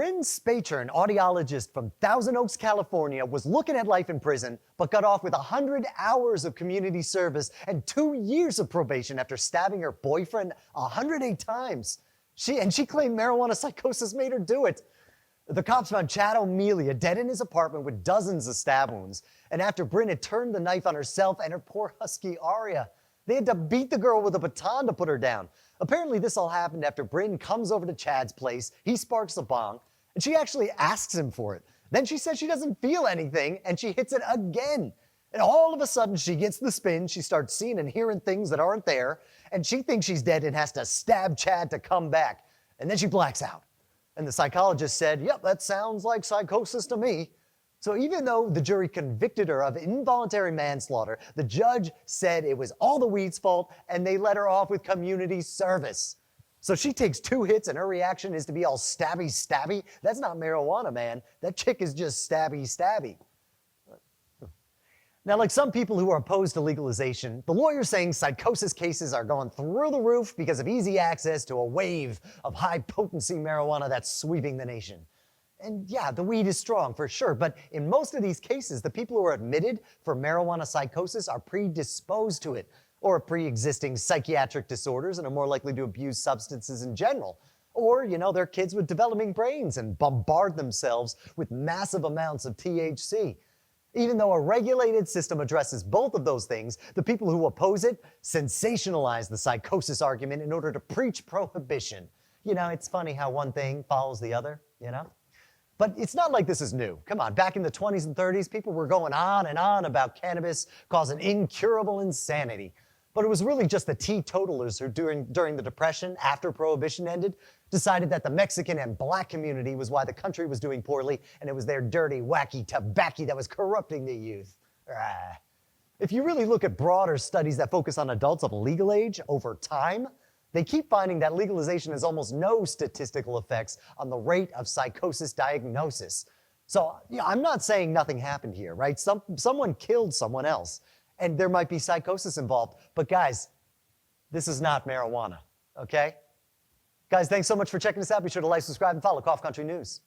Bryn Spacher, an audiologist from Thousand Oaks, California, was looking at life in prison, but got off with 100 hours of community service and 2 years of probation after stabbing her boyfriend 108 times. She claimed marijuana psychosis made her do it. The cops found Chad O'Melia dead in his apartment with dozens of stab wounds. And after Bryn had turned the knife on herself and her poor husky Aria, they had to beat the girl with a baton to put her down. Apparently this all happened after Bryn comes over to Chad's place, he sparks a bong, and she actually asks him for it. Then she says she doesn't feel anything, and she hits it again. And all of a sudden she gets the spin, she starts seeing and hearing things that aren't there, and she thinks she's dead and has to stab Chad to come back. And then she blacks out. And the psychologist said, yep, that sounds like psychosis to me. So even though the jury convicted her of involuntary manslaughter, the judge said it was all the weed's fault and they let her off with community service. So she takes 2 hits and her reaction is to be all stabby. That's not marijuana, man. That chick is just stabby. Now, like some people who are opposed to legalization, the lawyer's saying psychosis cases are going through the roof because of easy access to a wave of high-potency marijuana that's sweeping the nation. And yeah, the weed is strong for sure, but in most of these cases, the people who are admitted for marijuana psychosis are predisposed to it, or pre-existing psychiatric disorders and are more likely to abuse substances in general. Or, they're kids with developing brains and bombard themselves with massive amounts of THC. Even though a regulated system addresses both of those things, the people who oppose it sensationalize the psychosis argument in order to preach prohibition. It's funny how one thing follows the other, But it's not like this is new. Come on, back in the 20s and 30s, people were going on and on about cannabis causing incurable insanity. But it was really just the teetotalers who during the Depression, after Prohibition ended, decided that the Mexican and black community was why the country was doing poorly, and it was their dirty, wacky tobacco that was corrupting the youth. If you really look at broader studies that focus on adults of legal age over time, they keep finding that legalization has almost no statistical effects on the rate of psychosis diagnosis. So I'm not saying nothing happened here, right? Someone killed someone else, and there might be psychosis involved. But guys, this is not marijuana, okay? Guys, thanks so much for checking us out. Be sure to like, subscribe, and follow Cough Country News.